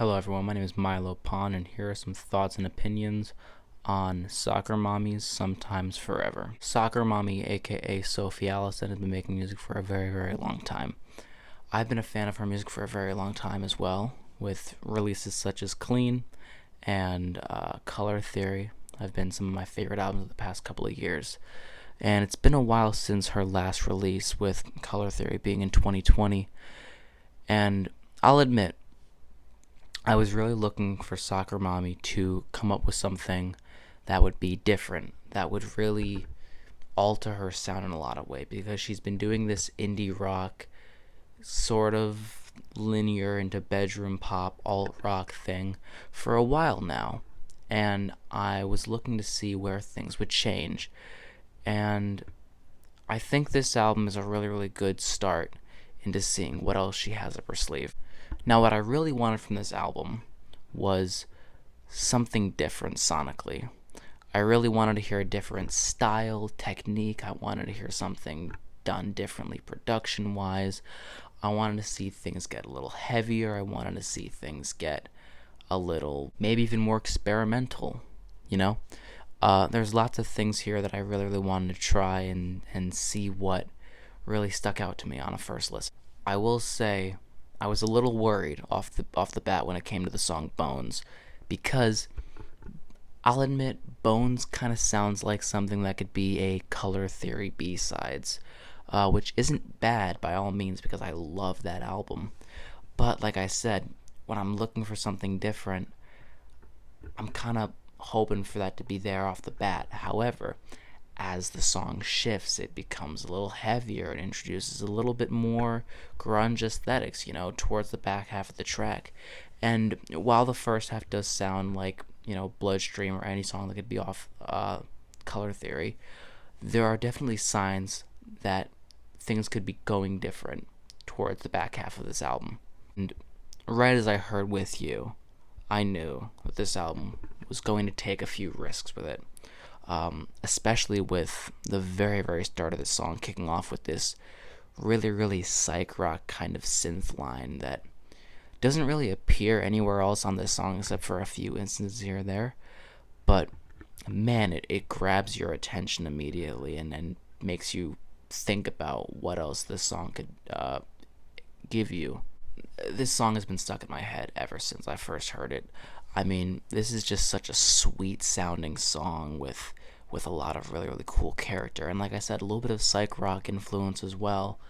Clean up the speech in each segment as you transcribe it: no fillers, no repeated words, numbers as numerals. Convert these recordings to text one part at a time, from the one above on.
Hello everyone, my name is Milo Pond, and here are some thoughts and opinions on Soccer Mommy's Sometimes Forever. Soccer Mommy, aka Sophie Allison, has been making music for a very, very long time. I've been a fan of her music for a very long time as well, with releases such as Clean and Color Theory have been some of my favorite albums of the past couple of years. And it's been a while since her last release, with Color Theory being in 2020. And I'll admit, I was really looking for Soccer Mommy to come up with something that would be different, that would really alter her sound in a lot of ways, because she's been doing this indie rock, sort of linear into bedroom pop, alt rock thing for a while now. And I was looking to see where things would change. And I think this album is a really, really good start into seeing what else she has up her sleeve. Now, what I really wanted from this album was something different sonically. I really wanted to hear a different style, technique. I wanted to hear something done differently production-wise. I wanted to see things get a little heavier. I wanted to see things get a little, maybe even more experimental, you know? There's lots of things here that I really, really wanted to try and see what really stuck out to me on a first listen. I will say I was a little worried off the bat when it came to the song Bones, because I'll admit Bones kind of sounds like something that could be a Color Theory B-sides, which isn't bad by all means, because I love that album. But like I said, when I'm looking for something different, I'm kind of hoping for that to be there off the bat. However, as the song shifts, it becomes a little heavier and introduces a little bit more grunge aesthetics, towards the back half of the track. And while the first half does sound like, Bloodstream or any song that could be off Color Theory, there are definitely signs that things could be going different towards the back half of this album. And right as I heard With You, I knew that this album was going to take a few risks with it. Especially with the very, very start of the song kicking off with this really, really psych rock kind of synth line that doesn't really appear anywhere else on this song except for a few instances here and there. But man, it grabs your attention immediately and makes you think about what else this song could give you. This song has been stuck in my head ever since I first heard it. I mean, this is just such a sweet sounding song with a lot of really, really cool character. And like I said, a little bit of psych rock influence as well.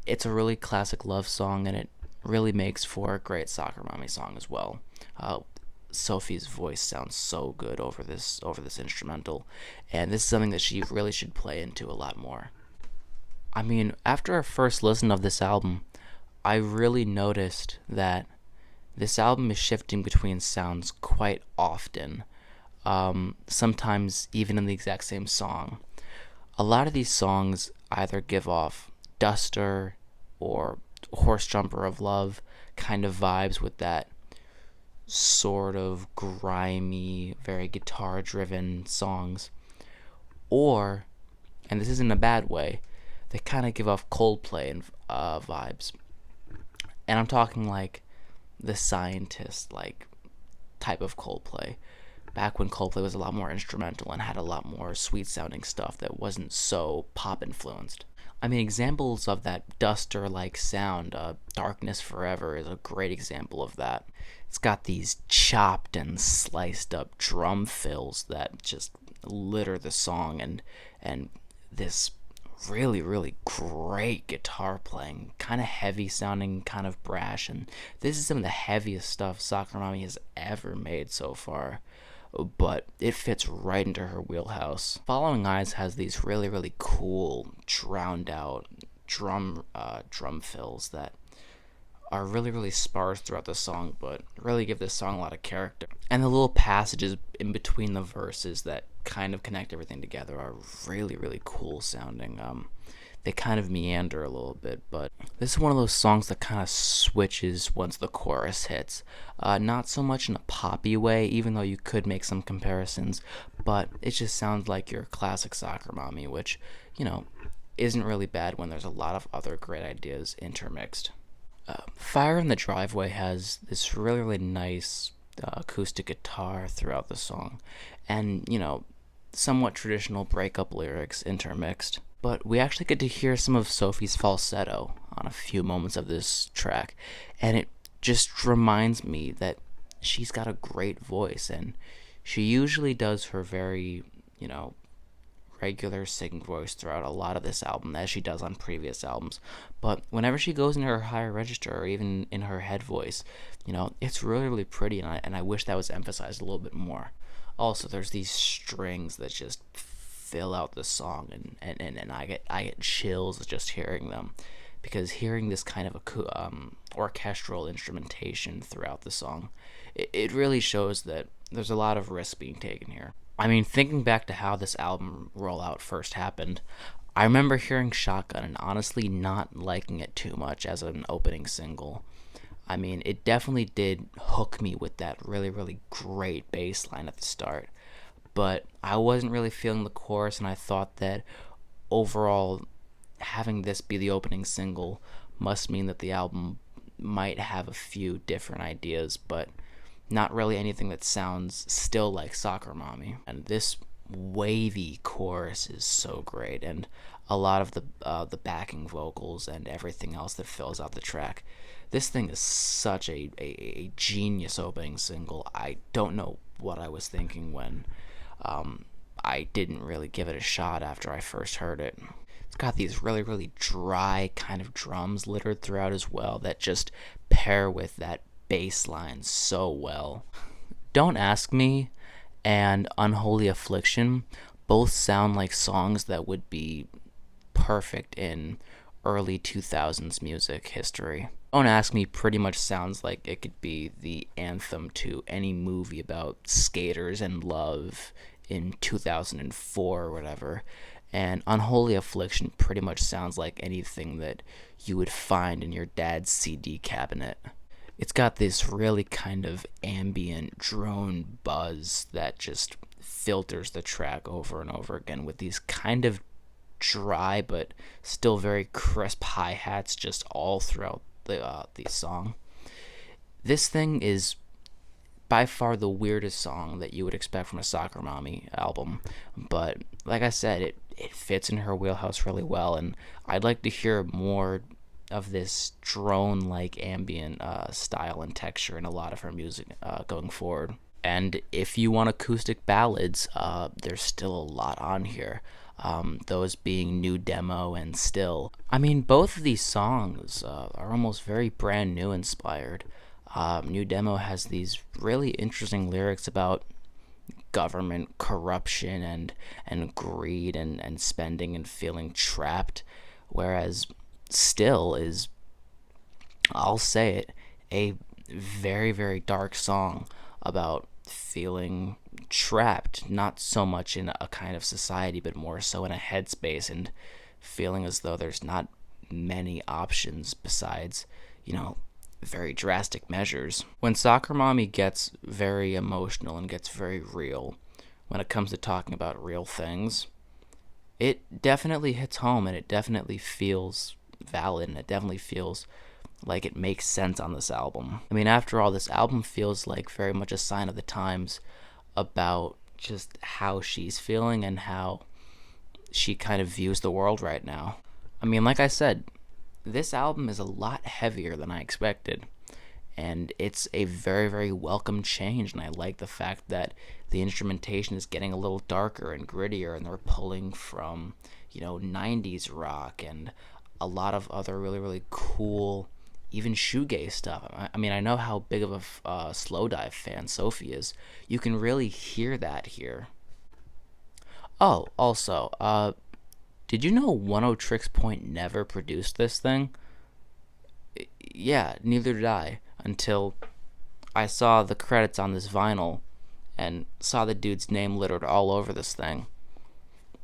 It's a really classic love song, and it really makes for a great Soccer Mommy song as well. Sophie's voice sounds so good over this instrumental, and this is something that she really should play into a lot more. I mean, after a first listen of this album, I really noticed that this album is shifting between sounds quite often, sometimes even in the exact same song. A lot of these songs either give off Duster or Horse Jumper of Love kind of vibes, with that sort of grimy, very guitar-driven songs. Or, and this isn't a bad way, they kind of give off Coldplay and vibes. And I'm talking like the Scientist type of Coldplay, back when Coldplay was a lot more instrumental and had a lot more sweet sounding stuff that wasn't so pop influenced. I mean, examples of that Duster like sound, Darkness Forever is a great example of that. It's got these chopped and sliced up drum fills that just litter the song, and this really, really great guitar playing, kind of heavy sounding, kind of brash, and this is some of the heaviest stuff Soccer Mommy has ever made so far, but it fits right into her wheelhouse. Following Eyes has these really, really cool, drowned out drum fills that are really, really sparse throughout the song, but really give this song a lot of character. And the little passages in between the verses that kind of connect everything together are really, really cool sounding. They kind of meander a little bit, but this is one of those songs that kind of switches once the chorus hits. Not so much in a poppy way, even though you could make some comparisons, but it just sounds like your classic Soccer Mommy, which, isn't really bad when there's a lot of other great ideas intermixed. Fire in the Driveway has this really, really nice acoustic guitar throughout the song, and, somewhat traditional breakup lyrics intermixed. But we actually get to hear some of Sophie's falsetto on a few moments of this track, and it just reminds me that she's got a great voice, and she usually does her very, you know, regular singing voice throughout a lot of this album, as she does on previous albums. But whenever she goes into her higher register, or even in her head voice, it's really, really pretty, and I wish that was emphasized a little bit more. Also, there's these strings that just fill out the song, and I get chills just hearing them, because hearing this kind of orchestral instrumentation throughout the song, it really shows that there's a lot of risk being taken here. I mean, thinking back to how this album rollout first happened, I remember hearing Shotgun and honestly not liking it too much as an opening single. I mean, it definitely did hook me with that really, really great bass line at the start, but I wasn't really feeling the chorus, and I thought that overall, having this be the opening single must mean that the album might have a few different ideas, but not really anything that sounds still like Soccer Mommy. And this wavy chorus is so great, and a lot of the backing vocals and everything else that fills out the track. This thing is such a genius opening single. I don't know what I was thinking when I didn't really give it a shot after I first heard it. It's got these really, really dry kind of drums littered throughout as well that just pair with that bass line so well. Don't Ask Me and Unholy Affliction both sound like songs that would be perfect in early 2000s music history. Don't Ask Me pretty much sounds like it could be the anthem to any movie about skaters and love in 2004 or whatever. And Unholy Affliction pretty much sounds like anything that you would find in your dad's CD cabinet. It's got this really kind of ambient drone buzz that just filters the track over and over again, with these kind of dry but still very crisp hi-hats just all throughout the song. This thing is by far the weirdest song that you would expect from a Soccer Mommy album, but like I said, it fits in her wheelhouse really well, and I'd like to hear more of this drone-like ambient style and texture in a lot of her music going forward. And if you want acoustic ballads, there's still a lot on here. Those being New Demo and Still. I mean, both of these songs are almost very brand new inspired. New Demo has these really interesting lyrics about government corruption and greed and spending and feeling trapped, whereas Still is, I'll say it, a very, very dark song about feeling trapped, not so much in a kind of society, but more so in a headspace, and feeling as though there's not many options besides, very drastic measures. When Soccer Mommy gets very emotional and gets very real, when it comes to talking about real things, it definitely hits home, and it definitely feels valid, and it definitely feels like it makes sense on this album. I mean, after all, this album feels like very much a sign of the times about just how she's feeling and how she kind of views the world right now. I mean, like I said, this album is a lot heavier than I expected, and it's a very, very welcome change, and I like the fact that the instrumentation is getting a little darker and grittier, and they're pulling from, 90s rock and a lot of other really, really cool, even shoegaze stuff. I mean, I know how big of a Slowdive fan Sophie is. You can really hear that here. Oh, also, did you know Oneohtrix Point never produced this thing? Yeah, neither did I, until I saw the credits on this vinyl and saw the dude's name littered all over this thing.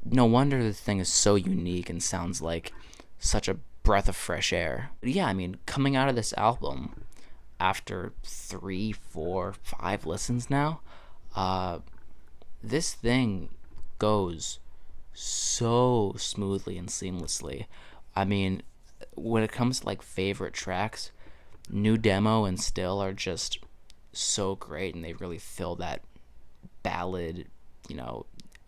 No wonder the thing is so unique and sounds like such a breath of fresh air. But yeah, I mean, coming out of this album, after 3, 4, 5 listens now, this thing goes so smoothly and seamlessly. I mean, when it comes to like favorite tracks, New Demo and Still are just so great, and they really fill that ballad,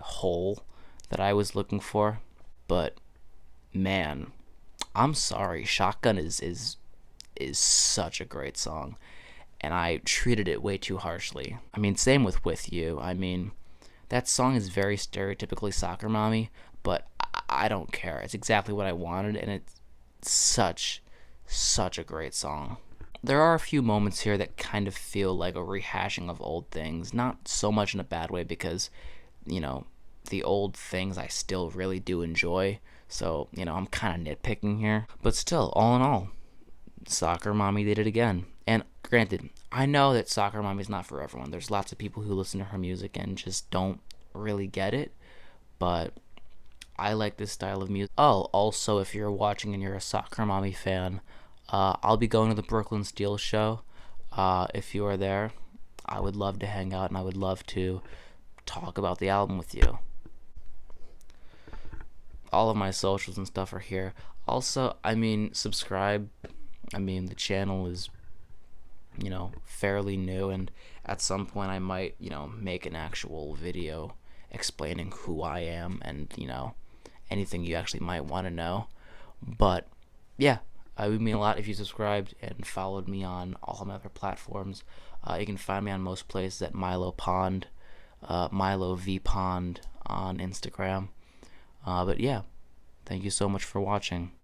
hole that I was looking for. But man, I'm sorry, Shotgun is such a great song, and I treated it way too harshly. I mean, same with You. I mean, that song is very stereotypically Soccer Mommy, but I don't care. It's exactly what I wanted, and it's such a great song. There are a few moments here that kind of feel like a rehashing of old things, not so much in a bad way because, you know, the old things I still really do enjoy. So, I'm kind of nitpicking here. But still, all in all, Soccer Mommy did it again. And granted, I know that Soccer Mommy's not for everyone. There's lots of people who listen to her music and just don't really get it. But I like this style of music. Oh, also, if you're watching and you're a Soccer Mommy fan, I'll be going to the Brooklyn Steel show. If you are there, I would love to hang out and I would love to talk about the album with you. All of my socials and stuff are here. Also, subscribe. The channel is, fairly new, and at some point I might, make an actual video explaining who I am and, anything you actually might want to know. But, yeah, it would mean a lot if you subscribed and followed me on all my other platforms. You can find me on most places at Milo Pond, Milo V Pond on Instagram. But yeah, thank you so much for watching.